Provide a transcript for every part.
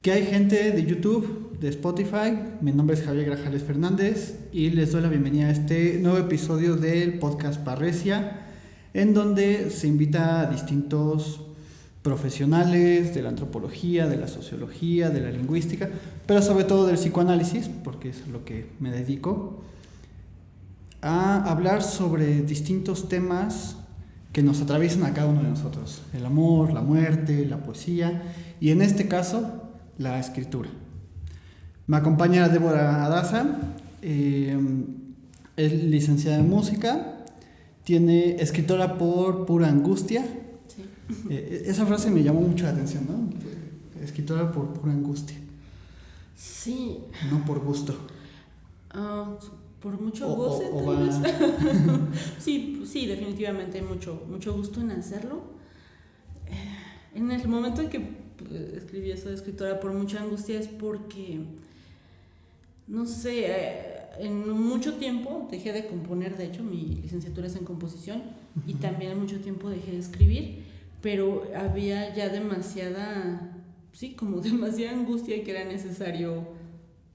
¿Qué hay, gente de YouTube, de Spotify? Mi nombre es Javier Grajales Fernández y les doy la bienvenida a este nuevo episodio del podcast Parresia, en donde se invita a distintos profesionales de la antropología, de la sociología, de la lingüística, pero sobre todo del psicoanálisis, porque es a lo que me dedico, a hablar sobre distintos temas que nos atraviesan a cada uno de nosotros: el amor, la muerte, la poesía y, en este caso, la escritura. Me acompaña Débora Adaza, es licenciada en música, tiene escritora por pura angustia. Sí. Esa frase me llamó mucho la atención, ¿no? Escritora por pura angustia. Sí. No por gusto. Por mucho goce, tal vez. Sí, definitivamente hay mucho gusto en hacerlo. En el momento en que escribí eso de escritora por mucha angustia es porque, no sé, en mucho tiempo dejé de componer. De hecho, mi licenciatura es en composición. Uh-huh. Y también en mucho tiempo dejé de escribir, pero había ya demasiada angustia que era necesario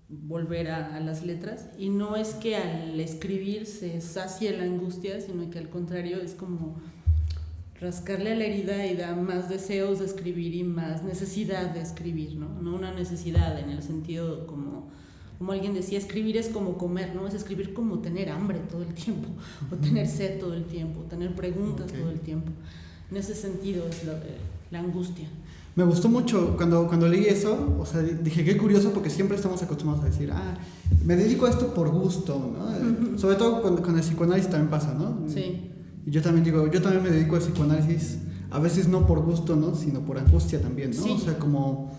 volver a las letras. Y no es que al escribir se sacie la angustia, sino que al contrario es como rascarle a la herida y da más deseos de escribir y más necesidad de escribir, ¿no? No una necesidad en el sentido como alguien decía, escribir es como comer, ¿no? Es escribir como tener hambre todo el tiempo, o tener sed todo el tiempo, tener preguntas todo el tiempo. En ese sentido es la angustia. Me gustó mucho cuando leí eso, o sea, dije, qué curioso, porque siempre estamos acostumbrados a decir, me dedico a esto por gusto, ¿no? Uh-huh. Sobre todo con el psicoanálisis también pasa, ¿no? Sí. Y yo también me dedico al psicoanálisis, a veces no por gusto, ¿no? Sino por angustia también, ¿no? Sí. O sea, como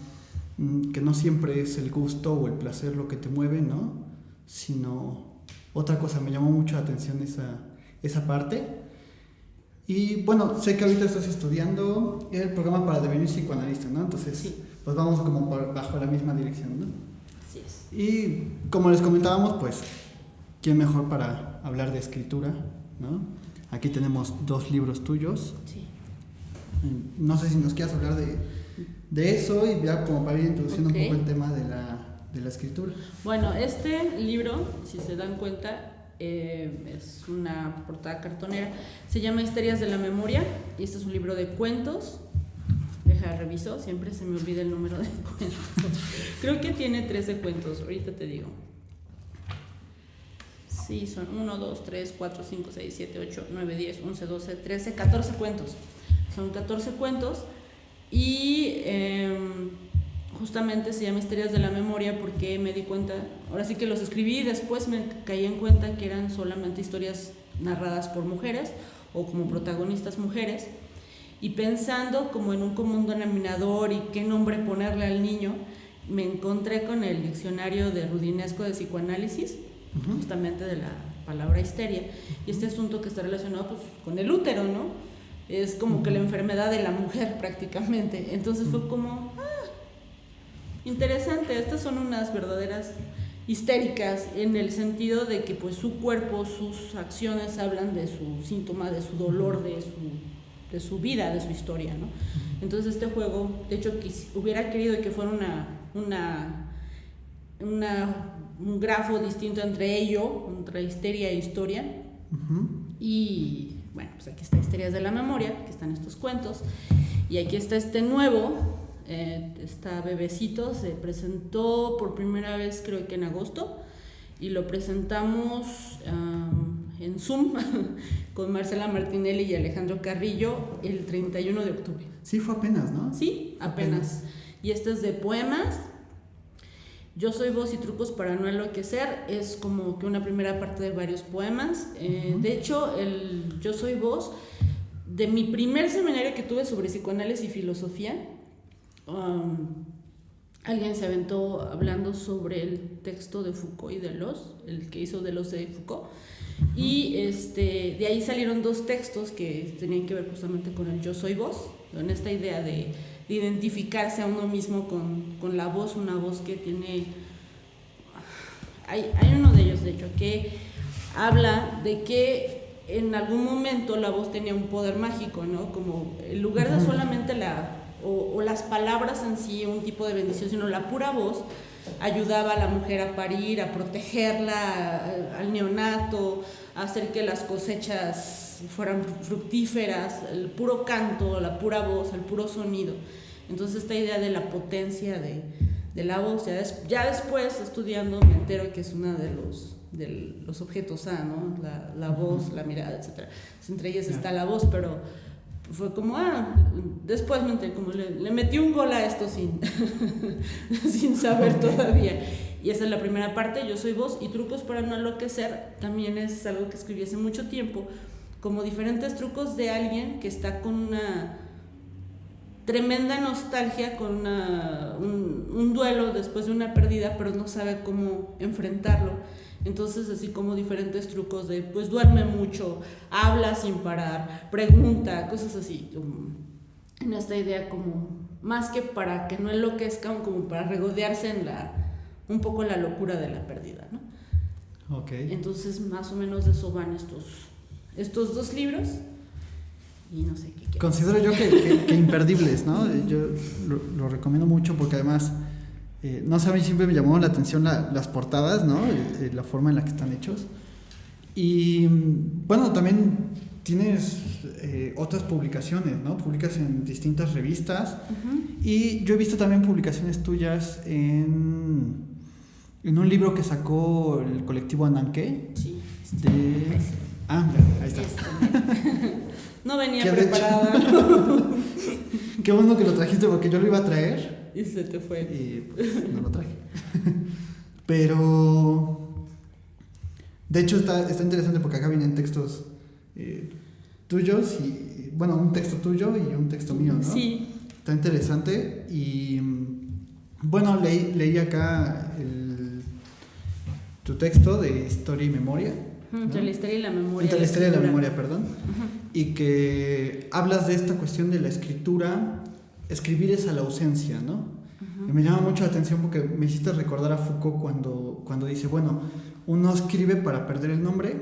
que no siempre es el gusto o el placer lo que te mueve, ¿no? Sino otra cosa. Me llamó mucho la atención esa parte. Y bueno, sé que ahorita estás estudiando el programa para devenir psicoanalista, ¿no? Entonces, sí, pues vamos como bajo la misma dirección, ¿no? Así es. Y como les comentábamos, pues, ¿quién mejor para hablar de escritura, ¿no? Aquí tenemos 2 libros tuyos. Sí. No sé si nos quieras hablar de eso y ya como para ir introduciendo un poco el tema de la escritura. Bueno, este libro, si se dan cuenta, es una portada cartonera. Se llama Histerias de la Memoria y este es un libro de cuentos. Reviso, siempre se me olvida el número de cuentos. Creo que tiene 13 cuentos, ahorita te digo. Sí, son 1, 2, 3, 4, 5, 6, 7, 8, 9, 10, 11, 12, 13, 14 cuentos. Son 14 cuentos y justamente se llama Histerias de la Memoria porque me di cuenta, ahora sí que los escribí y después me caí en cuenta que eran solamente historias narradas por mujeres o como protagonistas mujeres, y pensando como en un común denominador y qué nombre ponerle al niño, me encontré con el diccionario de Rudinesco de psicoanálisis, uh-huh, justamente de la palabra histeria, y este asunto que está relacionado pues con el útero, ¿no? Es como uh-huh, que la enfermedad de la mujer prácticamente. Entonces fue como interesante. Estas son unas verdaderas histéricas en el sentido de que pues su cuerpo, sus acciones hablan de su síntoma, de su dolor, de su vida, de su historia, ¿no? Entonces este juego, de hecho, hubiera querido que fuera un grafo distinto entre histeria e historia. Uh-huh. Y bueno, pues aquí está Histerias de la Memoria, que están estos cuentos, y aquí está este nuevo, está Bebecito. Se presentó por primera vez creo que en agosto, y lo presentamos en Zoom con Marcela Martinelli y Alejandro Carrillo el 31 de octubre. Sí, fue apenas, ¿no? Sí, apenas. Y este es de poemas. Yo soy voz y trucos para no enloquecer es como que una primera parte de varios poemas. Uh-huh. De hecho, el Yo soy voz, de mi primer seminario que tuve sobre psicoanálisis y filosofía, alguien se aventó hablando sobre el texto de Foucault y Deleuze, el que hizo Deleuze y Foucault. Uh-huh. Y de ahí salieron 2 textos que tenían que ver justamente con el yo soy voz, con esta idea de identificarse a uno mismo con la voz, una voz que tiene... Hay uno de ellos, de hecho, que habla de que en algún momento la voz tenía un poder mágico, ¿no? Como en lugar de solamente o las palabras en sí, un tipo de bendición, sino la pura voz ayudaba a la mujer a parir, a protegerla, al neonato, a hacer que las cosechas fueran fructíferas, el puro canto, la pura voz, el puro sonido. Entonces esta idea de la potencia de la voz, ya después estudiando me entero que es uno de los objetos A, ¿no? La voz, la mirada, etc. Entre ellas está la voz, pero fue como, después me enteré, como le metí un gol a esto sin saber todavía. Y esa es la primera parte, yo soy voz, y trucos para no enloquecer también es algo que escribí hace mucho tiempo, como diferentes trucos de alguien que está con una tremenda nostalgia, con un duelo después de una pérdida, pero no sabe cómo enfrentarlo. Entonces, así como diferentes trucos de, pues duerme mucho, habla sin parar, pregunta, cosas así. En esta idea como, más que para que no enloquezcan, como para regodearse en un poco la locura de la pérdida, ¿no? Okay. Entonces, más o menos de eso van estos 2 libros. Y no sé qué. Considero yo que imperdibles, ¿no? Yo lo recomiendo mucho porque además, no sé, a mí siempre me llamó la atención las portadas, ¿no? La forma en la que están hechos. Y bueno, también tienes otras publicaciones, ¿no? Publicas en distintas revistas. Y yo he visto también publicaciones tuyas en un libro que sacó el colectivo Ananke. Sí. Ahí está. No venía preparada. Qué bueno que lo trajiste porque yo lo iba a traer. Y se te fue. Y pues no lo traje. Pero de hecho está interesante porque acá vienen textos tuyos y bueno, un texto tuyo y un texto mío, ¿no? Sí. Está interesante y bueno, leí acá tu texto de historia y memoria. Entre la historia y la memoria. Entre la historia y la memoria, perdón. Y que hablas de esta cuestión de la escritura. Escribir es a la ausencia, ¿no? Y me llama mucho la atención porque me hiciste recordar a Foucault cuando dice, bueno, uno escribe para perder el nombre,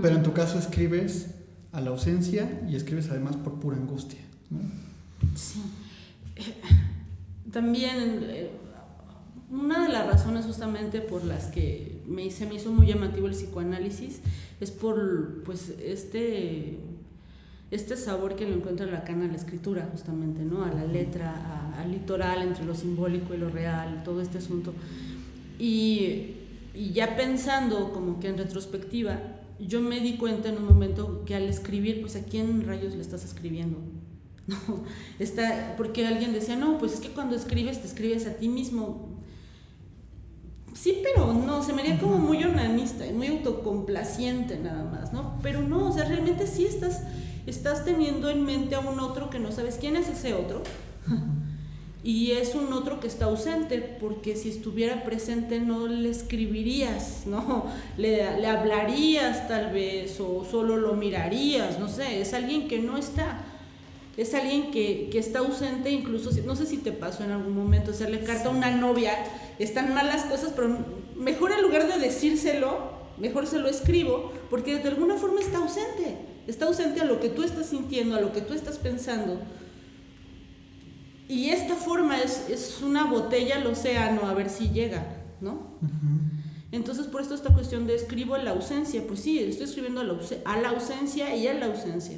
pero en tu caso escribes a la ausencia y escribes además por pura angustia, ¿no? Sí. También una de las razones justamente por las que se me hizo muy llamativo el psicoanálisis es por pues este sabor que lo encuentra Lacan a la escritura, justamente, ¿no? A la letra, al litoral entre lo simbólico y lo real, todo este asunto. Y ya pensando como que en retrospectiva, yo me di cuenta en un momento que al escribir, pues ¿a quién rayos le estás escribiendo? No, porque alguien decía, no, pues es que cuando escribes te escribes a ti mismo. Sí, pero no, se me haría como muy onanista y muy autocomplaciente nada más, ¿no? Pero no, o sea, realmente sí estás teniendo en mente a un otro que no sabes quién es ese otro. Y es un otro que está ausente, porque si estuviera presente no le escribirías, ¿no? Le hablarías tal vez, o solo lo mirarías, no sé, es alguien que no está. Es alguien que está ausente, incluso, no sé si te pasó en algún momento hacerle carta a una novia, están mal las cosas, pero mejor en lugar de decírselo, mejor se lo escribo, porque de alguna forma está ausente a lo que tú estás sintiendo, a lo que tú estás pensando. Y esta forma es una botella al océano a ver si llega, ¿no? Entonces, por esto esta cuestión de escribo en la ausencia, pues sí, estoy escribiendo a la ausencia y en la ausencia.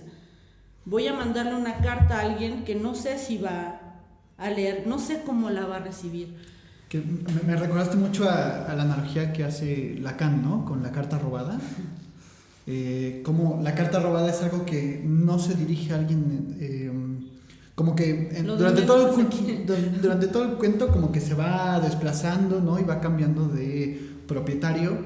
Voy a mandarle una carta a alguien que no sé si va a leer, no sé cómo la va a recibir. Que me recordaste mucho a la analogía que hace Lacan, ¿no? Con la carta robada. Como la carta robada es algo que no se dirige a alguien, como que durante todo el cuento como que se va desplazando, ¿no? Y va cambiando de propietario,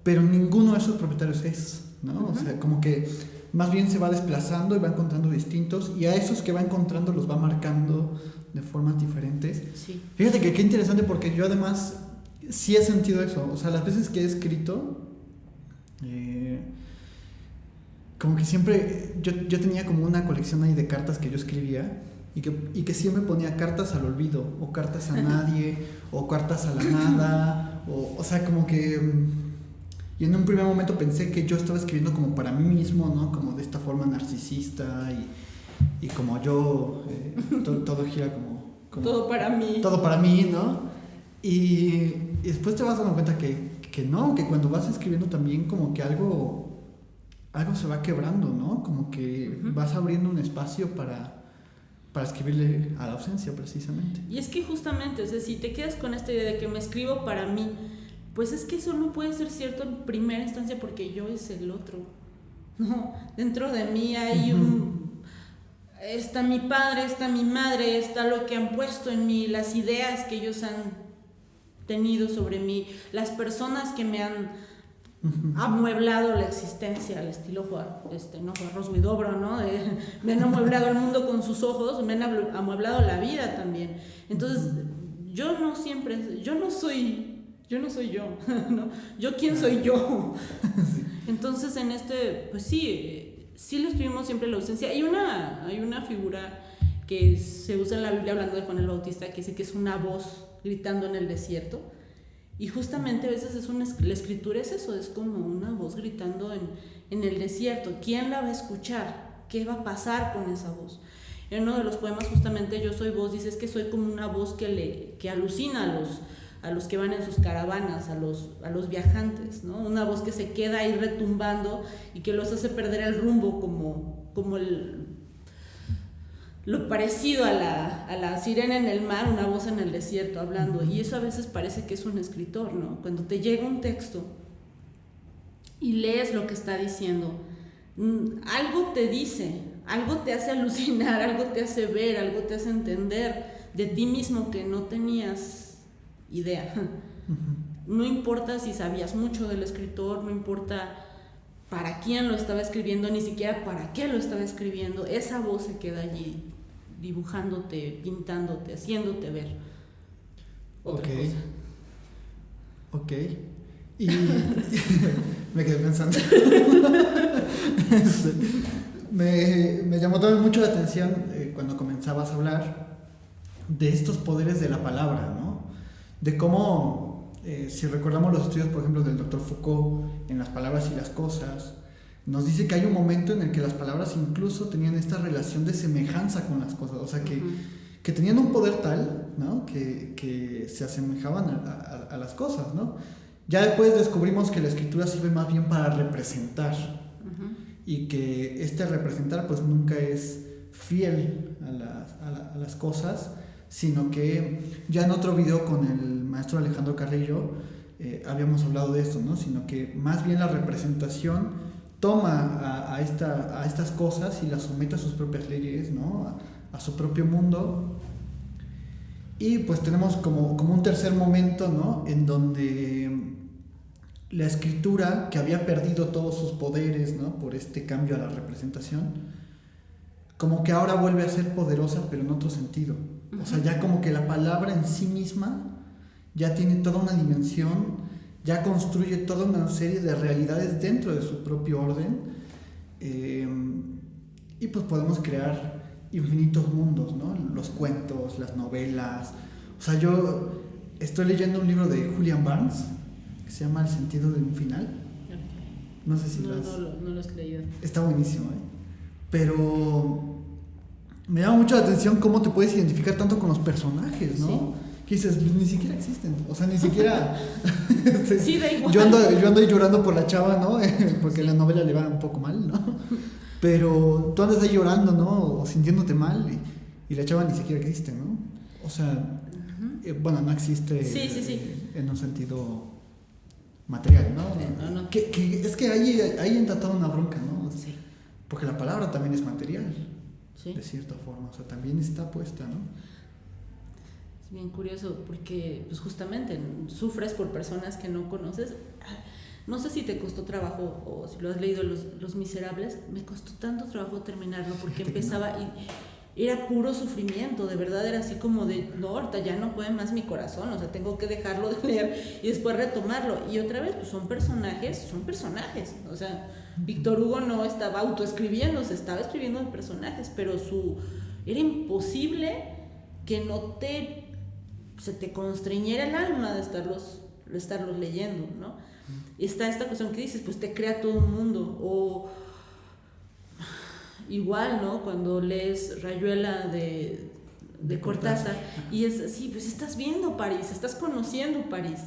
pero ninguno de esos propietarios es, ¿no? O sea, como que más bien se va desplazando y va encontrando distintos, y a esos que va encontrando los va marcando de formas diferentes. Sí. Fíjate que qué interesante, porque yo además sí he sentido eso. O sea, las veces que he escrito, como que siempre yo tenía como una colección ahí de cartas que yo escribía y que siempre ponía cartas al olvido, o cartas a nadie, o cartas a la nada, o sea, como que... Y en un primer momento pensé que yo estaba escribiendo como para mí mismo, ¿no? Como de esta forma narcisista y como yo, todo gira como... Todo para mí. Todo para mí, ¿no? Y después te vas dando cuenta que no, que cuando vas escribiendo también como que algo se va quebrando, ¿no? Como que vas abriendo un espacio para escribirle a la ausencia, precisamente. Y es que justamente, o sea, si te quedas con esta idea de que me escribo para mí, pues es que eso no puede ser cierto en primera instancia porque yo es el otro, ¿no? Dentro de mí hay está mi padre, está mi madre, está lo que han puesto en mí, las ideas que ellos han tenido sobre mí, las personas que me han amueblado la existencia al estilo Juan Ruidobro, ¿no? Me han amueblado el mundo con sus ojos, me han amueblado la vida también. Entonces, yo no soy yo, ¿no? Yo quién soy yo. Entonces, pues sí le escribimos siempre la ausencia. Hay una figura que se usa en la Biblia hablando de Juan el Bautista que dice que es una voz gritando en el desierto. Y justamente a veces la escritura es eso, es como una voz gritando en el desierto. ¿Quién la va a escuchar? ¿Qué va a pasar con esa voz? En uno de los poemas justamente Yo soy voz, dice que soy como una voz que alucina a los que van en sus caravanas, a los viajantes, ¿no? Una voz que se queda ahí retumbando y que los hace perder el rumbo como lo parecido a la sirena en el mar, una voz en el desierto hablando. Y eso a veces parece que es un escritor, ¿no? Cuando te llega un texto y lees lo que está diciendo, algo te dice, algo te hace alucinar, algo te hace ver, algo te hace entender de ti mismo que no tenías idea. No importa si sabías mucho del escritor, no importa para quién lo estaba escribiendo, ni siquiera para qué lo estaba escribiendo, esa voz se queda allí dibujándote, pintándote, haciéndote ver otra cosa. Ok. Y me quedé pensando. Me llamó también mucho la atención cuando comenzabas a hablar de estos poderes de la palabra, ¿no? De cómo, si recordamos los estudios, por ejemplo, del Dr. Foucault en Las palabras y las cosas, nos dice que hay un momento en el que las palabras incluso tenían esta relación de semejanza con las cosas, o sea, que tenían un poder tal, ¿no? que se asemejaban a las cosas, ¿no? Ya después descubrimos que la escritura sirve más bien para representar, y que este representar pues nunca es fiel a las cosas, sino que ya en otro video con el maestro Alejandro Carrillo habíamos hablado de esto, ¿no? Sino que más bien la representación toma a estas cosas y las somete a sus propias leyes, ¿no? A su propio mundo. Y pues tenemos como un tercer momento, ¿no? En donde la escritura, que había perdido todos sus poderes, ¿no? Por este cambio a la representación, como que ahora vuelve a ser poderosa, pero en otro sentido. O sea, ya como que la palabra en sí misma ya tiene toda una dimensión, ya construye toda una serie de realidades dentro de su propio orden, y pues podemos crear infinitos mundos, ¿no? Los cuentos, las novelas. O sea, yo estoy leyendo un libro de Julian Barnes que se llama El sentido de un final. No sé si no lo has leído. Está buenísimo, pero me llama mucho la atención cómo te puedes identificar tanto con los personajes, ¿no? Sí. Que dices, ni siquiera existen, o sea, ni siquiera sí, da igual. yo ando ahí llorando por la chava, ¿no? Porque la novela le va un poco mal, ¿no? Pero tú andas ahí llorando, ¿no? O sintiéndote mal y la chava ni siquiera existe, ¿no? O sea, bueno, no existe en un sentido material, ¿no? No. Que es que ahí entra toda una bronca, ¿no? Sí. Porque la palabra también es material, sí, de cierta forma, o sea, también está puesta, ¿no? Es bien curioso porque, pues justamente, sufres por personas que no conoces. No sé si te costó trabajo o si lo has leído, Los Miserables. Me costó tanto trabajo terminarlo porque empezaba y era puro sufrimiento, de verdad era así como de, no, ahorita ya no puede más mi corazón, o sea, tengo que dejarlo de leer y después retomarlo. Y otra vez, pues son personajes, o sea, Víctor Hugo no estaba autoescribiendo, se estaba escribiendo de personajes, pero era imposible que se te constreñiera el alma de estarlos leyendo, ¿no? está esta cuestión que dices, pues te crea todo un mundo. O igual, ¿no? Cuando lees Rayuela de Cortázar y es así, pues estás viendo París, estás conociendo París.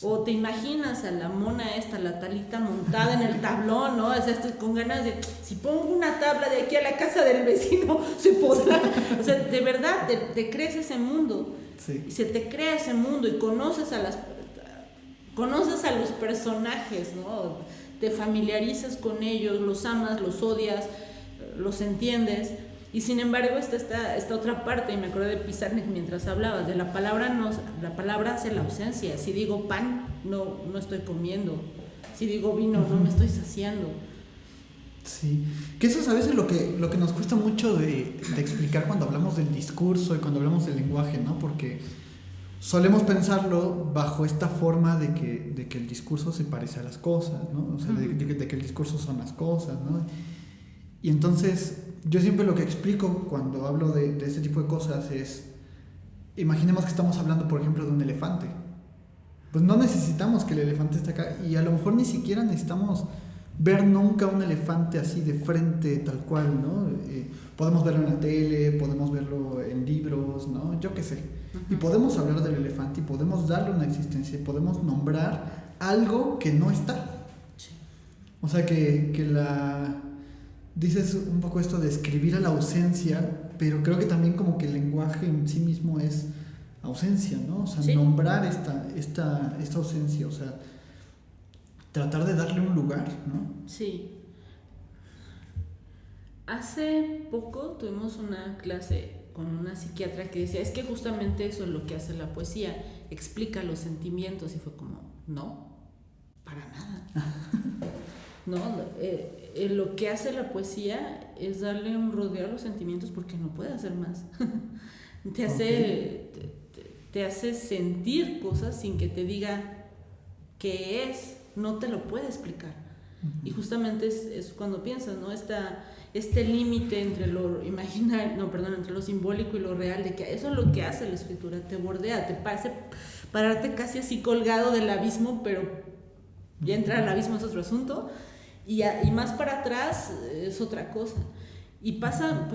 O te imaginas a la mona esta, la Talita montada en el tablón, ¿no? O sea, estoy con ganas de, si pongo una tabla de aquí a la casa del vecino, se podrá. O sea, de verdad, te crees ese mundo. Sí. Y se te crea ese mundo y conoces a los personajes, ¿no? Te familiarizas con ellos, los amas, los odias, los entiendes. Y sin embargo está esta otra parte, y me acuerdo de Pizarnik mientras hablabas, de la palabra hace la ausencia. Si digo pan, no estoy comiendo. Si digo vino, no me estoy saciando. Sí, que eso es a veces lo que nos cuesta mucho de explicar cuando hablamos del discurso y cuando hablamos del lenguaje, ¿no? Porque solemos pensarlo bajo esta forma de que el discurso se parece a las cosas, ¿no? O sea, de que el discurso son las cosas, ¿no? Y entonces yo siempre lo que explico cuando hablo de este tipo de cosas es, imaginemos que estamos hablando, por ejemplo, de un elefante. Pues no necesitamos que el elefante esté acá, y a lo mejor ni siquiera necesitamos ver nunca un elefante así de frente, tal cual, ¿no? Podemos verlo en la tele, podemos verlo en libros, ¿no? Yo qué sé. Y podemos hablar del elefante y podemos darle una existencia, y podemos nombrar algo que no está. O sea, dices un poco esto de escribir a la ausencia, pero creo que también como que el lenguaje en sí mismo es ausencia, ¿no? O sea, nombrar esta ausencia, o sea, tratar de darle un lugar, ¿no? Sí. Hace poco tuvimos una clase con una psiquiatra que decía, es que justamente eso es lo que hace la poesía, explica los sentimientos, y fue como, no, para nada. No, lo que hace la poesía es darle un rodeo a los sentimientos porque no puede hacer más. Te hace sentir cosas sin que te diga qué es, no te lo puede explicar. Y justamente es cuando piensas, ¿no? Este límite entre entre lo simbólico y lo real, de que eso es lo que hace la escritura, te bordea, te hace pararte casi así colgado del abismo, pero ya entrar al abismo es otro asunto. Y más para atrás es otra cosa. Y pasa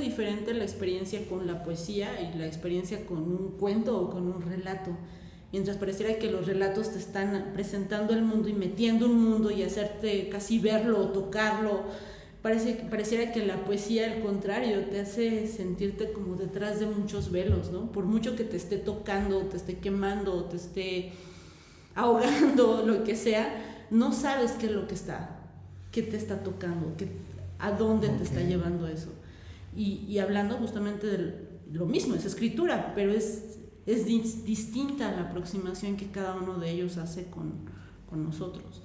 diferente la experiencia con la poesía y la experiencia con un cuento o con un relato. Mientras pareciera que los relatos te están presentando el mundo y metiendo un mundo y hacerte casi verlo o tocarlo, pareciera que la poesía, al contrario, te hace sentirte como detrás de muchos velos, ¿no? Por mucho que te esté tocando, te esté quemando, te esté ahogando, lo que sea, no sabes qué es lo que te está tocando, a dónde te está llevando eso. Y hablando justamente de lo mismo, es escritura, pero es distinta la aproximación que cada uno de ellos hace con nosotros.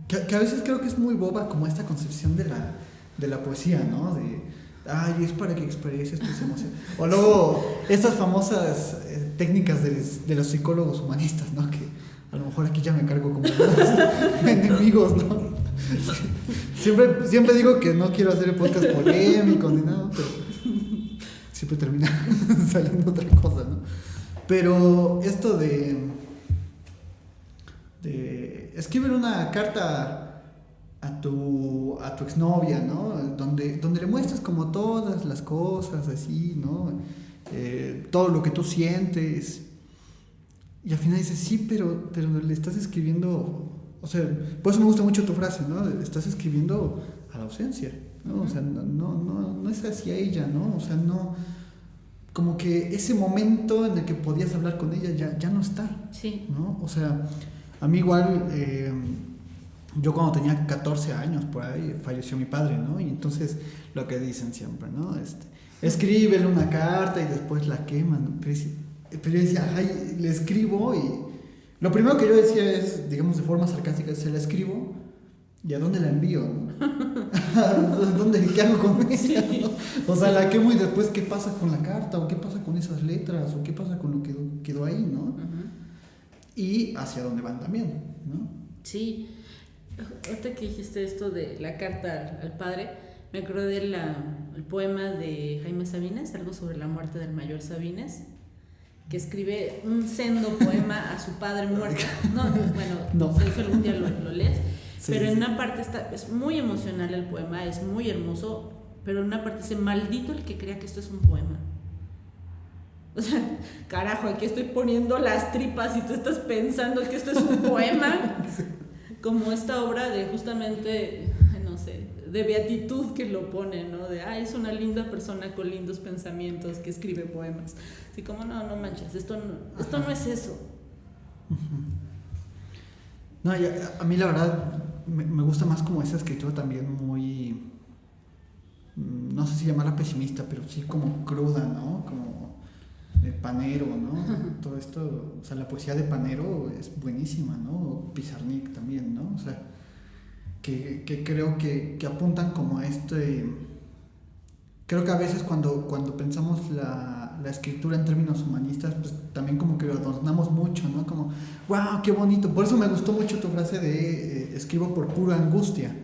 Que a veces creo que es muy boba como esta concepción de la poesía, ¿no? Es para que expreses tus emociones. O luego estas famosas técnicas de los psicólogos humanistas, ¿no? Que a lo mejor aquí ya me cargo como enemigos, ¿no? Siempre digo que no quiero hacer el podcast polémico ni nada, pero siempre termina saliendo otra cosa, ¿no? Pero esto de escribir una carta a tu exnovia, ¿no? Donde le muestras como todas las cosas así, ¿no? Todo lo que tú sientes. Y al final dices, sí, pero le estás escribiendo, o sea, por eso me gusta mucho tu frase, ¿no? Estás escribiendo a la ausencia, ¿no? O sea, no es hacia ella, ¿no? O sea, no, como que ese momento en el que podías hablar con ella ya no está, sí, ¿no? O sea, a mí igual, yo cuando tenía 14 años por ahí falleció mi padre, ¿no? Y entonces lo que dicen siempre, ¿no? Escríbele una carta y después la queman, ¿no? Pero yo decía, ay, le escribo, y lo primero que yo decía es, digamos de forma sarcástica, se la escribo, ¿y a dónde la envío? ¿No? ¿Qué hago con ella? Sí. ¿No? O sea, la quemo y después, ¿qué pasa con la carta? ¿O qué pasa con esas letras? ¿O qué pasa con lo que quedó ahí? ¿No? Uh-huh. Y hacia dónde van también, ¿no? Sí. Ahorita que dijiste esto de la carta al padre, me acuerdo del poema de Jaime Sabines, algo sobre la muerte del mayor Sabines, que escribe un sendo poema a su padre muerto. No sé si algún día lo lees, sí, pero en una parte es muy emocional el poema, es muy hermoso, pero en una parte dice, maldito el que crea que esto es un poema. O sea, carajo, aquí estoy poniendo las tripas y tú estás pensando que esto es un poema. Sí. Como esta obra de justamente, no sé, de beatitud que lo pone, ¿no? De, es una linda persona con lindos pensamientos que escribe poemas. Así como, no manches, esto no es eso. No, a mí la verdad me gusta más como esa escritura también muy, no sé si llamarla pesimista, pero sí como cruda, ¿no? Como de Panero, ¿no? Todo esto, o sea, la poesía de Panero es buenísima, ¿no? Pizarnik también, ¿no? O sea, que creo que apuntan como a creo que a veces cuando pensamos la escritura en términos humanistas, pues también como que lo adornamos mucho, ¿no? Como, wow, qué bonito. Por eso me gustó mucho tu frase de escribo por pura angustia.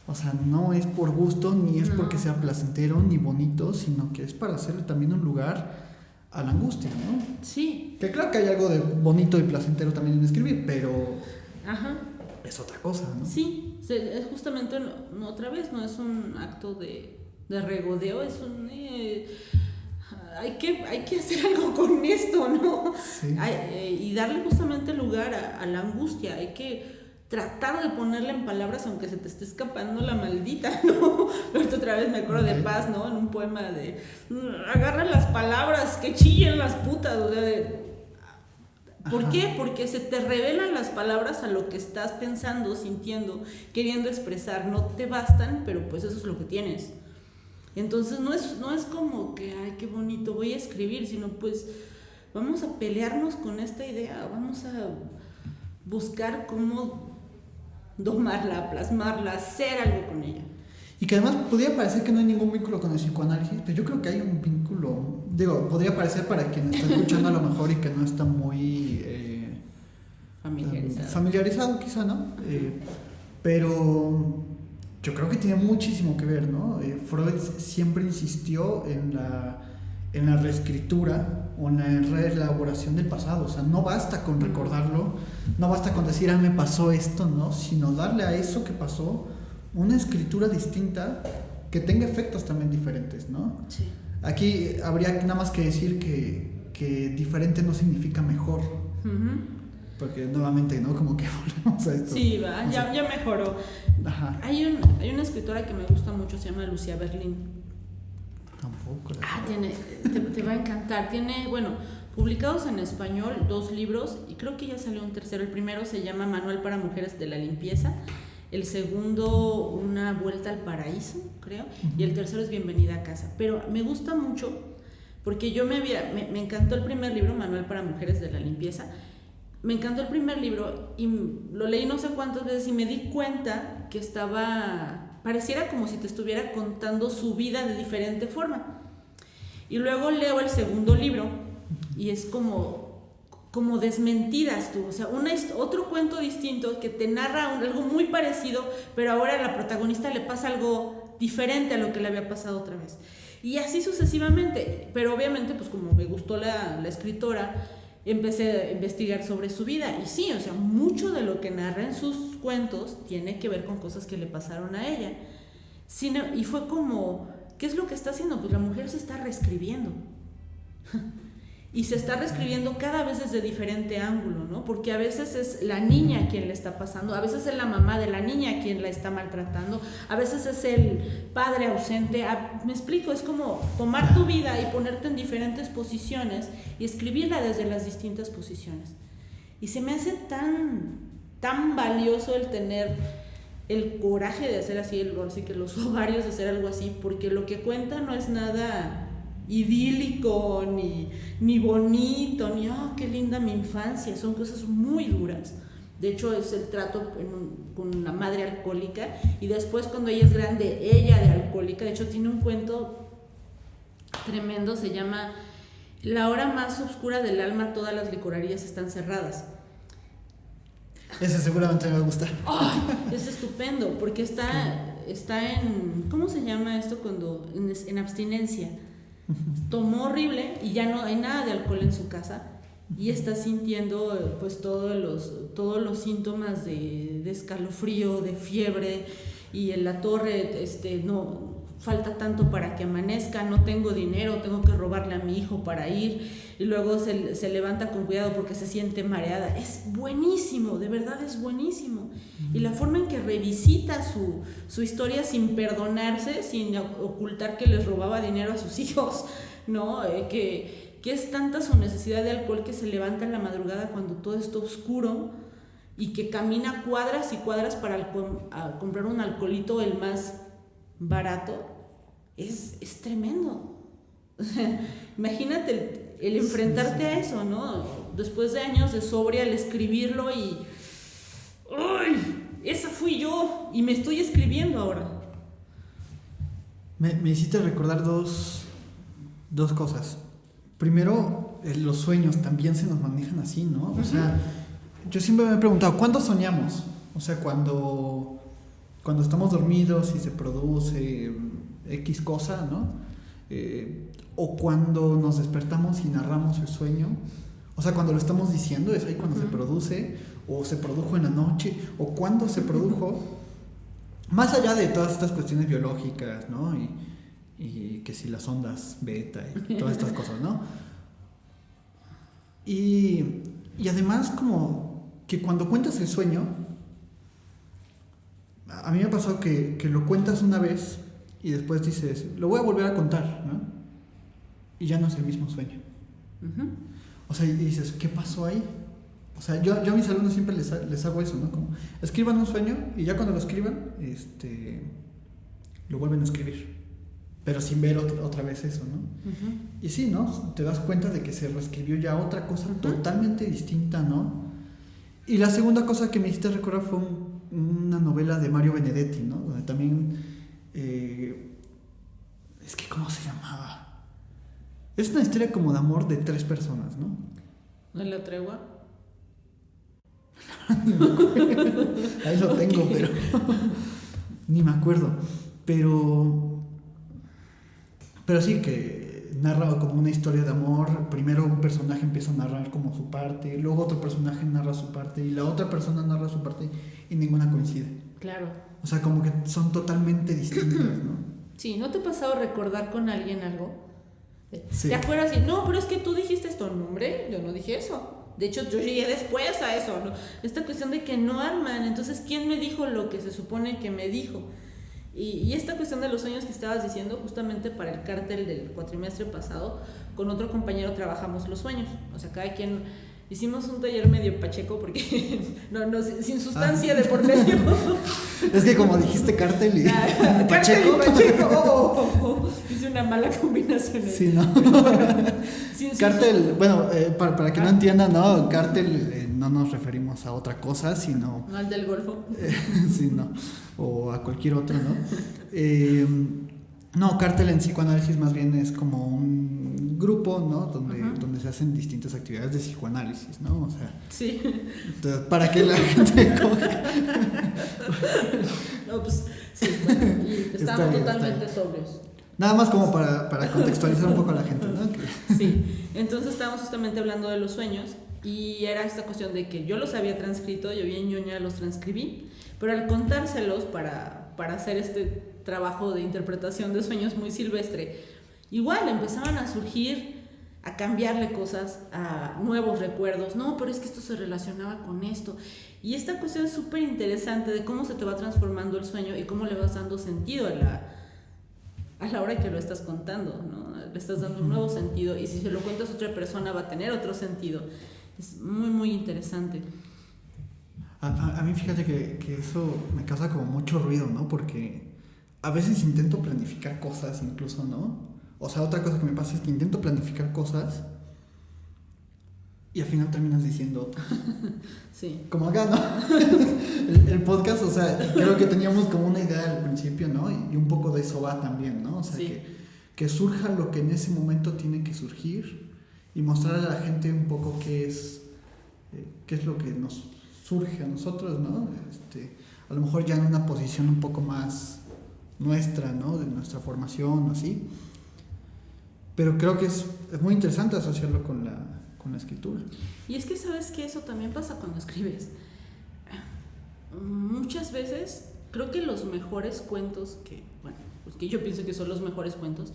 O sea, no es por gusto, ni es porque sea placentero, ni bonito, sino que es para hacerle también un lugar a la angustia, ¿no? Sí. Que claro que hay algo de bonito y placentero también en escribir, pero es otra cosa, ¿no? Sí, es justamente, otra vez, no es un acto de regodeo, es un... hay que hacer algo con esto, ¿no? Sí. Y darle justamente lugar a la angustia, hay que tratar de ponerla en palabras aunque se te esté escapando la maldita, ¿no? Ahorita otra vez me acuerdo de Paz, ¿no? En un poema de agarra las palabras, que chillen las putas, o sea, ¿por qué? Porque se te revelan las palabras a lo que estás pensando, sintiendo, queriendo expresar, no te bastan, pero pues eso es lo que tienes. Entonces no es como que, ay, qué bonito, voy a escribir, sino pues vamos a pelearnos con esta idea, vamos a buscar cómo domarla, plasmarla, hacer algo con ella. Y que además podría parecer que no hay ningún vínculo con el psicoanálisis, pero yo creo que hay un vínculo, podría parecer para quien está escuchando a lo mejor y que no está muy familiarizado quizá, ¿no? Pero yo creo que tiene muchísimo que ver, ¿no? Freud siempre insistió en la reescritura o en la reelaboración del pasado. O sea, no basta con recordarlo, no basta con decir, me pasó esto, ¿no? Sino darle a eso que pasó una escritura distinta que tenga efectos también diferentes, ¿no? Sí. Aquí habría nada más que decir que diferente no significa mejor. Porque nuevamente, ¿no? Como que volvemos a esto. Sí, ya mejoró. Ajá. Hay una escritora que me gusta mucho, se llama Lucía Berlín. Tampoco. Te va a encantar. Tiene, publicados en español 2 libros y creo que ya salió un tercero. El primero se llama Manual para Mujeres de la Limpieza. El segundo, Una Vuelta al Paraíso, creo. Y el tercero es Bienvenida a Casa. Pero me gusta mucho porque yo me encantó el primer libro, Manual para Mujeres de la Limpieza. Me encantó el primer libro y lo leí no sé cuántas veces y me di cuenta que pareciera como si te estuviera contando su vida de diferente forma. Y luego leo el segundo libro y es como desmentidas tú, o sea, otro cuento distinto que te narra algo muy parecido, pero ahora a la protagonista le pasa algo diferente a lo que le había pasado otra vez. Y así sucesivamente, pero obviamente pues como me gustó la escritora, empecé a investigar sobre su vida y sí, o sea, mucho de lo que narra en sus cuentos tiene que ver con cosas que le pasaron a ella. Y fue como, ¿qué es lo que está haciendo? Pues la mujer se está reescribiendo. Y se está reescribiendo cada vez desde diferente ángulo, ¿no? Porque a veces es la niña quien le está pasando, a veces es la mamá de la niña quien la está maltratando, a veces es el padre ausente. Me explico, es como tomar tu vida y ponerte en diferentes posiciones y escribirla desde las distintas posiciones. Y se me hace tan valioso el tener el coraje de hacer así que los ovarios de hacer algo así, porque lo que cuenta no es nada idílico, ni bonito, ni qué linda mi infancia, son cosas muy duras. De hecho es el trato con una madre alcohólica y después cuando ella es grande, ella de alcohólica. De hecho tiene un cuento tremendo, se llama La hora más oscura del alma, todas las licorerías están cerradas. Ese seguramente me va a gustar. Es estupendo porque está en, ¿cómo se llama esto cuando en abstinencia? Tomó horrible y ya no hay nada de alcohol en su casa y está sintiendo pues todos los síntomas de escalofrío, de fiebre, y en la torre no falta tanto para que amanezca, no tengo dinero, tengo que robarle a mi hijo para ir, y luego se levanta con cuidado porque se siente mareada. Es buenísimo, de verdad es buenísimo. Y la forma en que revisita su historia sin perdonarse, sin ocultar que les robaba dinero a sus hijos, ¿no? Que es tanta su necesidad de alcohol que se levanta en la madrugada cuando todo está oscuro y que camina cuadras y cuadras para comprar un alcoholito, el más barato. Es tremendo. Imagínate el enfrentarte a eso, ¿no? Después de años de sobria, al escribirlo y ¡ay! Esa fui yo y me estoy escribiendo ahora. Me hiciste recordar dos cosas. Primero, los sueños también se nos manejan así, ¿no? O sea, yo siempre me he preguntado, ¿cuándo soñamos? O sea, cuando estamos dormidos y se produce X cosa, ¿no? O cuando nos despertamos y narramos el sueño. O sea, cuando lo estamos diciendo, es ahí cuando se produce, o se produjo en la noche, o cuando se produjo. Más allá de todas estas cuestiones biológicas, ¿no? Y que si las ondas beta y todas estas cosas, ¿no? Y además como que cuando cuentas el sueño, a mí me ha pasado que lo cuentas una vez y después dices, lo voy a volver a contar, ¿no? Y ya no es el mismo sueño. O sea, y dices, ¿qué pasó ahí? O sea, yo a mis alumnos siempre les hago eso, ¿no? Como, escriban un sueño y ya cuando lo escriban, lo vuelven a escribir, pero sin ver otra vez eso, ¿no? Y sí, ¿no? Te das cuenta de que se reescribió ya otra cosa totalmente distinta, ¿no? Y la segunda cosa que me hiciste recordar fue una novela de Mario Benedetti, ¿no? Donde también, es que ¿cómo se llamaba? Es una historia como de amor de 3 personas, ¿no? ¿No la tregua? Ahí lo tengo, pero ni me acuerdo. Pero sí que narra como una historia de amor. Primero un personaje empieza a narrar como su parte, luego otro personaje narra su parte y la otra persona narra su parte y ninguna coincide. Claro. O sea, como que son totalmente distintas, ¿no? Sí, ¿no te ha pasado recordar con alguien algo? Sí. ¿Te acuerdas? Y, no, pero es que tú dijiste esto. No, hombre, yo no dije eso. De hecho, yo llegué después a eso, ¿no? Esta cuestión de que no arman. Entonces, ¿quién me dijo lo que se supone que me dijo? Y esta cuestión de los sueños que estabas diciendo, justamente para el cártel del cuatrimestre pasado, con otro compañero trabajamos los sueños. O sea, cada quien hicimos un taller medio pacheco porque no, sin sustancia de por medio. Es que como dijiste cártel y pacheco. Hice una mala combinación. Sí, ¿no? Cártel, bueno, para que no entiendan, ¿no? Cártel no nos referimos a otra cosa, sino... No al del Golfo. Sí, no. O a cualquier otro, ¿no? No, cártel en psicoanálisis más bien es como un grupo, ¿no? Donde se hacen distintas actividades de psicoanálisis, ¿no? O sea... Sí. Entonces, para que la gente coge... No, pues, sí. Bueno, y estamos totalmente sobrios. Nada más como para contextualizar un poco a la gente, ¿no? Sí, entonces estábamos justamente hablando de los sueños y era esta cuestión de que yo los había transcrito, yo bien ñoña los transcribí, pero al contárselos para hacer este trabajo de interpretación de sueños muy silvestre, igual empezaban a surgir, a cambiarle cosas, a nuevos recuerdos. No, pero es que esto se relacionaba con esto. Y esta cuestión es súper interesante de cómo se te va transformando el sueño y cómo le vas dando sentido a la hora que lo estás contando, ¿no? Le estás dando un nuevo sentido y si se lo cuentas a otra persona va a tener otro sentido. Es muy, muy interesante. A mí fíjate que eso me causa como mucho ruido, ¿no? Porque a veces intento planificar cosas incluso, ¿no? O sea, otra cosa que me pasa es que intento planificar cosas y al final terminas diciendo otras. Sí. Como acá, ¿no? el podcast, o sea, creo que teníamos como una idea al principio, ¿no? Y un poco de eso va también, ¿no? O sea, sí. que surja lo que en ese momento tiene que surgir y mostrar a la gente un poco qué es lo que nos surge a nosotros, ¿no? A lo mejor ya en una posición un poco más nuestra, ¿no? De nuestra formación o así. pero creo que es muy interesante asociarlo con la escritura. Y es que sabes que eso también pasa cuando escribes. Muchas veces creo que los mejores cuentos pues que yo pienso que son los mejores cuentos,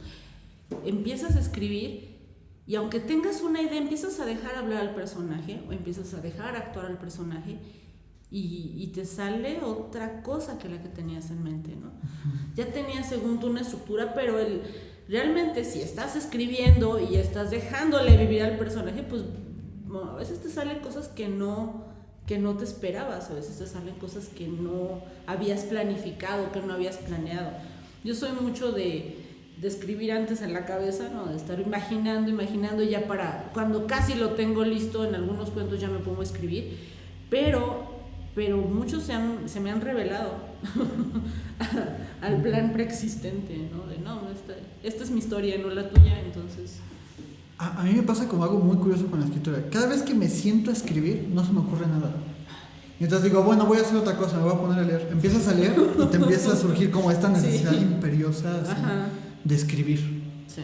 empiezas a escribir y aunque tengas una idea, empiezas a dejar hablar al personaje o empiezas a dejar actuar al personaje y te sale otra cosa que la que tenías en mente, ¿no? Uh-huh. Ya tenías según tú una estructura, pero realmente si estás escribiendo y estás dejándole vivir al personaje, pues a veces te salen cosas que no te esperabas, a veces te salen cosas que no habías planificado, que no habías planeado. Yo soy mucho de escribir antes en la cabeza, ¿no? De estar imaginando ya para cuando casi lo tengo listo, en algunos cuentos ya me pongo a escribir, pero muchos se me han revelado al plan preexistente, ¿no? De no, esta es mi historia, no la tuya, entonces... A mí me pasa como algo muy curioso con la escritura. Cada vez que me siento a escribir, no se me ocurre nada. Y entonces digo, bueno, voy a hacer otra cosa, me voy a poner a leer. Empiezas a leer y te empieza a surgir como esta necesidad imperiosa así, de escribir. Sí.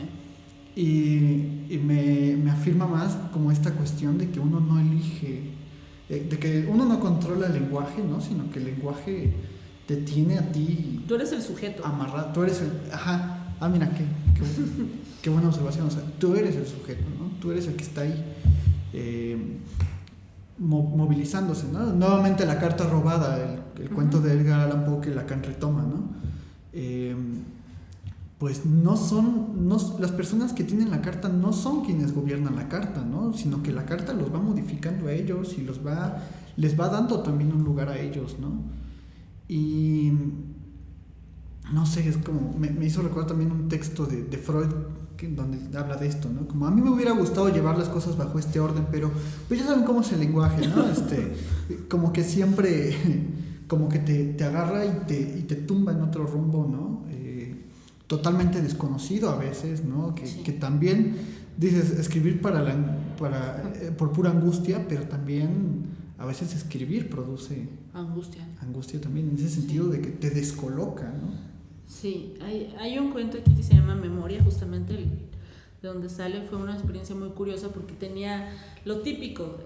Y me afirma más como esta cuestión de que uno no elige, de que uno no controla el lenguaje, ¿no? Sino que el lenguaje te tiene a ti... Tú eres el sujeto. Amarrado, tú eres el... Ajá. Ah, mira, qué buena observación. O sea, tú eres el sujeto, ¿no? Tú eres el que está ahí movilizándose, ¿no? Nuevamente la carta robada, el cuento de Edgar Allan Poe que Lacan retoma, ¿no? Pues las personas que tienen la carta no son quienes gobiernan la carta, ¿no? Sino que la carta los va modificando a ellos y les va dando también un lugar a ellos, ¿no? Y no sé, es como me hizo recordar también un texto de Freud donde habla de esto, ¿no? Como a mí me hubiera gustado llevar las cosas bajo este orden, pero pues ya saben cómo es el lenguaje, ¿no? Como que siempre como que te agarra y te tumba en otro rumbo, ¿no? Totalmente desconocido a veces, ¿no? Que también dices escribir por pura angustia, pero también a veces escribir produce angustia también, en ese sentido de que te descoloca, ¿no? Sí, hay un cuento aquí que se llama Memoria, justamente de donde sale. Fue una experiencia muy curiosa porque tenía lo típico,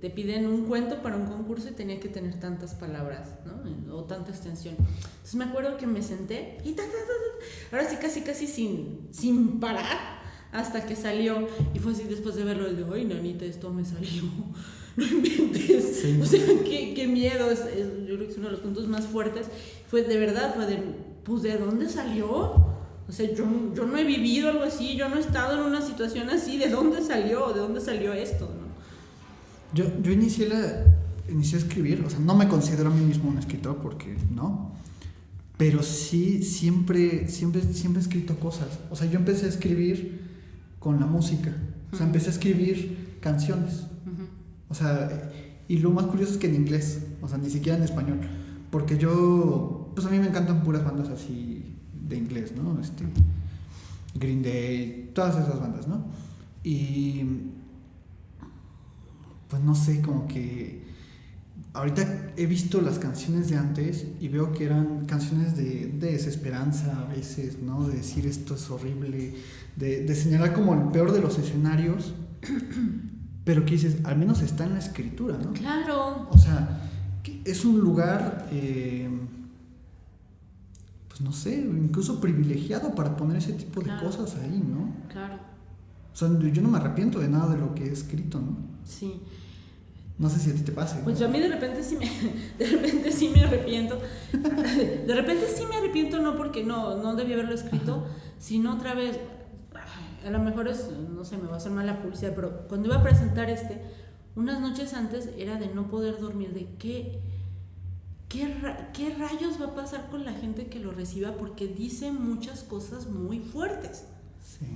te piden un cuento para un concurso y tenía que tener tantas palabras, ¿no? O tanta extensión. Entonces me acuerdo que me senté y ahora sí casi sin parar hasta que salió, y fue así después de verlo, de ay nanita, esto me salió, no inventes, sí. O sea, qué miedo, yo creo que es uno de los puntos más fuertes, fue pues ¿de dónde salió? O sea, yo no he vivido algo así, yo no he estado en una situación así, ¿de dónde salió esto? ¿No? Yo inicié a escribir, o sea, no me considero a mí mismo un escritor porque no, pero sí siempre he escrito cosas. O sea, yo empecé a escribir con la música, o sea, empecé a escribir canciones. O sea, y lo más curioso es que en inglés, o sea, ni siquiera en español, porque pues a mí me encantan puras bandas así de inglés, ¿no? Green Day, todas esas bandas, ¿no? Y pues no sé, como que ahorita he visto las canciones de antes y veo que eran canciones de desesperanza a veces, ¿no? De decir esto es horrible, de señalar como el peor de los escenarios. Pero que dices, al menos está en la escritura, ¿no? Claro. O sea, es un lugar, pues no sé, incluso privilegiado para poner ese tipo de cosas ahí, ¿no? Claro. O sea, yo no me arrepiento de nada de lo que he escrito, ¿no? Sí. No sé si a ti te pasa. Pues yo a mí de repente sí me arrepiento. De repente sí me arrepiento, no porque no debí haberlo escrito, sino otra vez... A lo mejor no sé, me va a hacer mal la publicidad, pero cuando iba a presentar unas noches antes era de no poder dormir, de qué rayos va a pasar con la gente que lo reciba, porque dice muchas cosas muy fuertes. Sí.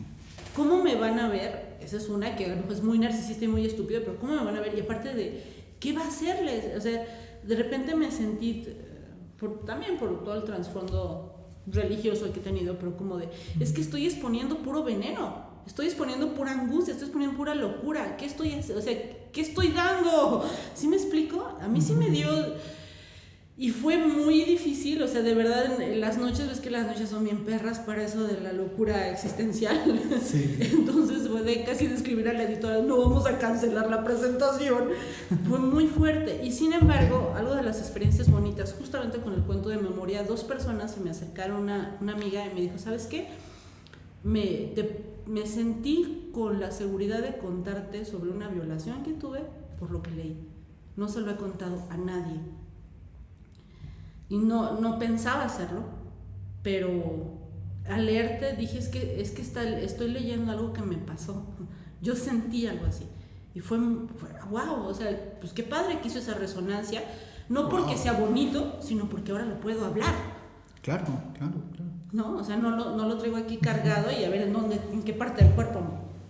¿Cómo me van a ver? Esa es una que a lo mejor es muy narcisista y muy estúpida, pero ¿cómo me van a ver? Y aparte de, ¿qué va a hacerles? O sea, de repente me sentí, también por todo el trasfondo religioso que he tenido, pero como de, es que estoy exponiendo puro veneno, estoy exponiendo pura angustia, estoy exponiendo pura locura, ¿qué estoy dando? ¿Sí me explico? A mí sí me dio, Y fue muy difícil, o sea, de verdad, en las noches, ves que las noches son bien perras para eso de la locura existencial. Sí. Entonces fue de casi de escribir a la editora, no vamos a cancelar la presentación. Fue muy fuerte. Y sin embargo, algo de las experiencias bonitas, justamente con el cuento de memoria, 2 personas se me acercaron, una amiga, y me dijo, ¿sabes qué? Me sentí con la seguridad de contarte sobre una violación que tuve por lo que leí. No se lo he contado a nadie. Y no pensaba hacerlo, pero al leerte dije, es que estoy leyendo algo que me pasó. Yo sentí algo así. Y fue wow, o sea, pues qué padre que hizo esa resonancia, no porque sea bonito, sino porque ahora lo puedo hablar. Claro. No, o sea, no lo traigo aquí cargado y a ver en qué parte del cuerpo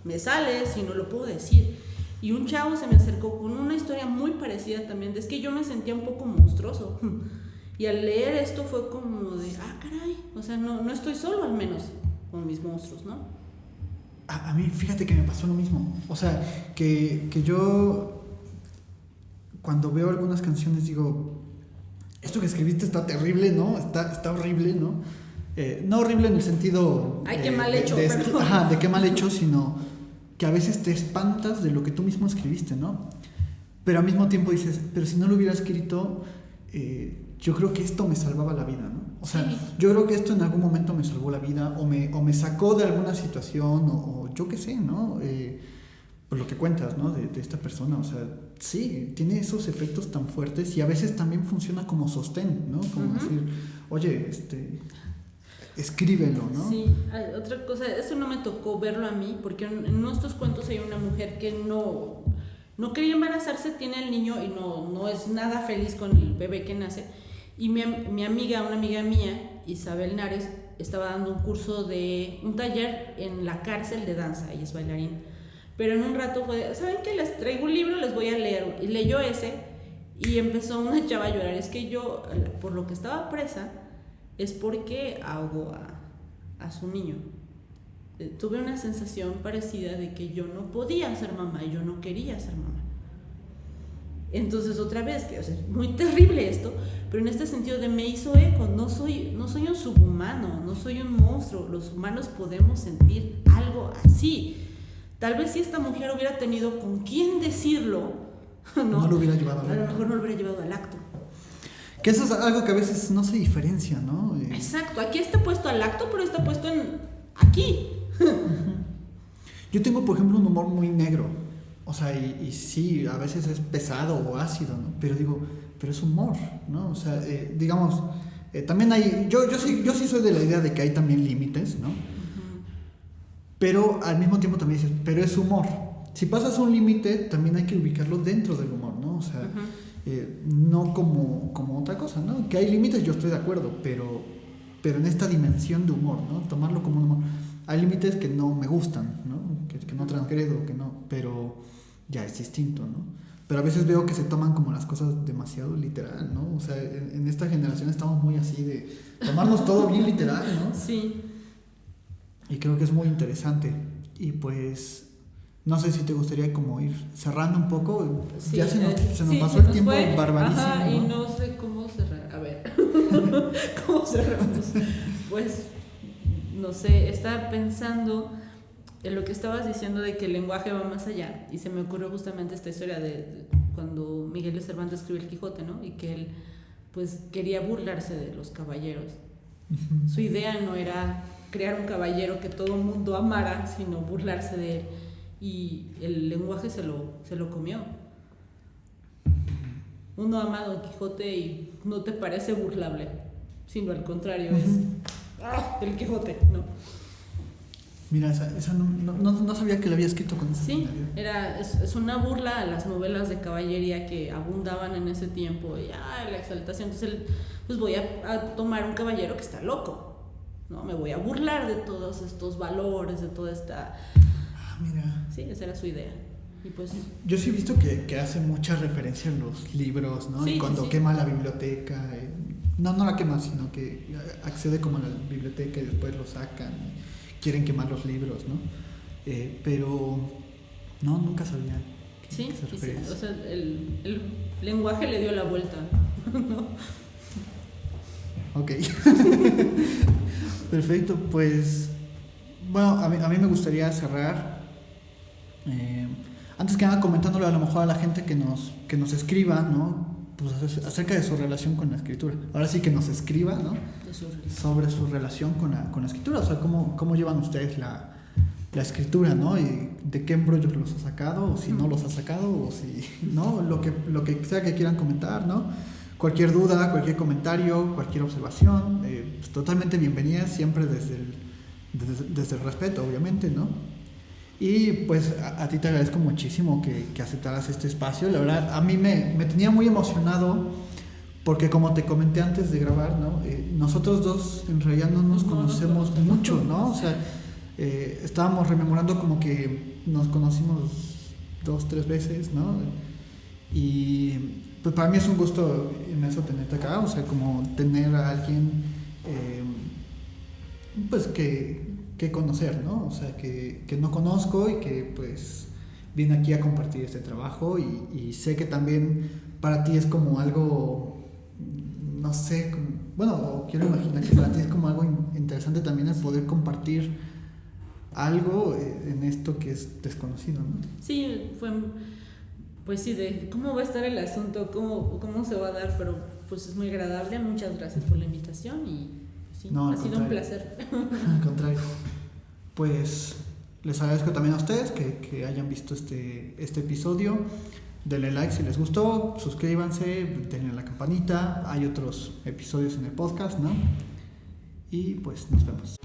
me sale, si no lo puedo decir. Y un chavo se me acercó con una historia muy parecida también, es que yo me sentía un poco monstruoso. Y al leer esto fue como de, caray, o sea, no estoy solo al menos con mis monstruos, ¿no? A mí, fíjate que me pasó lo mismo. O sea, que yo cuando veo algunas canciones digo, esto que escribiste está terrible, ¿no? Está horrible, ¿no? No horrible en el sentido... Ay, qué mal hecho. de qué mal hecho, sino que a veces te espantas de lo que tú mismo escribiste, ¿no? Pero al mismo tiempo dices, pero si no lo hubiera escrito... yo creo que esto me salvaba la vida, ¿no? O sea, sí. Yo creo que esto en algún momento me salvó la vida o me sacó de alguna situación o yo qué sé, ¿no? Por lo que cuentas, ¿no? De esta persona, o sea, sí, tiene esos efectos tan fuertes y a veces también funciona como sostén, ¿no? Como decir, oye, escríbelo, ¿no? Sí, otra cosa, eso no me tocó verlo a mí, porque en nuestros cuentos hay una mujer que no quería embarazarse, tiene el niño y no es nada feliz con el bebé que nace. Y una amiga mía, Isabel Nares, estaba dando un taller en la cárcel de danza, ella es bailarina. Pero en un rato fue, ¿saben qué? Les traigo un libro, les voy a leer. Y leyó ese y empezó una chava a llorar. Es que yo, por lo que estaba presa, es porque ahogó a su niño. Tuve una sensación parecida de que yo no podía ser mamá y yo no quería ser mamá. Entonces otra vez, o sea, muy terrible esto, pero en este sentido de me hizo eco, no soy un subhumano, no soy un monstruo, los humanos podemos sentir algo así. Tal vez si esta mujer hubiera tenido con quién decirlo, no lo hubiera llevado al acto. A lo mejor no lo hubiera llevado al acto. Que eso es algo que a veces no se diferencia, ¿no? Exacto, aquí está puesto al acto, pero está puesto aquí. Yo tengo, por ejemplo, un humor muy negro. O sea, y sí, a veces es pesado o ácido, ¿no? Pero es humor, ¿no? O sea, digamos, también hay... Yo sí soy de la idea de que hay también límites, ¿no? Pero al mismo tiempo también dices, pero es humor. Si pasas un límite, también hay que ubicarlo dentro del humor, ¿no? O sea, no como otra cosa, ¿no? Que hay límites, yo estoy de acuerdo, pero en esta dimensión de humor, ¿no? Tomarlo como un humor. Hay límites que no me gustan, ¿no? Que no transgredo, que no, pero ya es distinto, ¿no? Pero a veces veo que se toman como las cosas demasiado literal, ¿no? O sea, en esta generación estamos muy así de tomarnos todo bien literal, ¿no? Sí. Y creo que es muy interesante. Y pues, no sé si te gustaría como ir cerrando un poco. Sí, ya se nos pasó el tiempo barbarísimo. Ajá, y no sé cómo cerrar. A ver, ¿cómo cerramos? Pues, no sé, estaba pensando en lo que estabas diciendo de que el lenguaje va más allá. Y se me ocurrió justamente esta historia de cuando Miguel de Cervantes escribió El Quijote, ¿no? Y que él, pues, quería burlarse de los caballeros. Uh-huh. Su idea no era crear un caballero que todo el mundo amara, sino burlarse de él. Y el lenguaje se lo comió. Uno ama a Don Quijote y no te parece burlable, sino al contrario, es el Quijote, ¿no? Mira, esa no sabía que la había escrito con esa Sí, es una burla a las novelas de caballería que abundaban en ese tiempo y la exaltación. Entonces pues voy a tomar un caballero que está loco, ¿no? Me voy a burlar de todos estos valores, de toda esta... Mira. Sí, esa era su idea. Y pues... Yo sí he visto que hace mucha referencia en los libros, ¿no? Sí, y cuando sí. quema la biblioteca, no la quema, sino que accede como a la biblioteca y después lo sacan, quieren quemar los libros, ¿no? Pero no, nunca sabía. Sí, o sea, el lenguaje le dio la vuelta, ¿no? Ok. Perfecto, pues bueno, a mí me gustaría cerrar antes que nada comentándole a lo mejor a la gente que nos escriba, ¿no? Pues acerca de su relación con la escritura. Ahora sí que nos escriba, ¿no? Sobre su relación con la escritura, o sea, cómo llevan ustedes la escritura, ¿no? Y de qué embrollos los ha sacado, o si no los ha sacado, o si, ¿no? Lo que sea que quieran comentar, ¿no? Cualquier duda, cualquier comentario, cualquier observación, pues totalmente bienvenida, siempre desde el respeto, obviamente, ¿no? Y pues a ti te agradezco muchísimo que aceptaras este espacio. La verdad, a mí me tenía muy emocionado porque, como te comenté antes de grabar, ¿no? Nosotros dos en realidad no nos conocemos mucho, ¿no? O sea, estábamos rememorando como que nos conocimos 2-3 veces, ¿no? Y pues para mí es un gusto inmenso tenerte acá, o sea, como tener a alguien pues que conocer, ¿no? O sea, que no conozco y que pues viene aquí a compartir este trabajo y sé que también para ti es como algo, no sé, bueno, quiero imaginar que para ti es como algo interesante también el poder compartir algo en esto que es desconocido, ¿no? Sí, pues sí, de cómo va a estar el asunto, cómo se va a dar, pero pues es muy agradable. Muchas gracias por la invitación y sí, no, ha sido un placer. Al contrario. Pues les agradezco también a ustedes que hayan visto este episodio. Denle like si les gustó, suscríbanse, denle a la campanita. Hay otros episodios en el podcast, ¿no? Y pues nos vemos.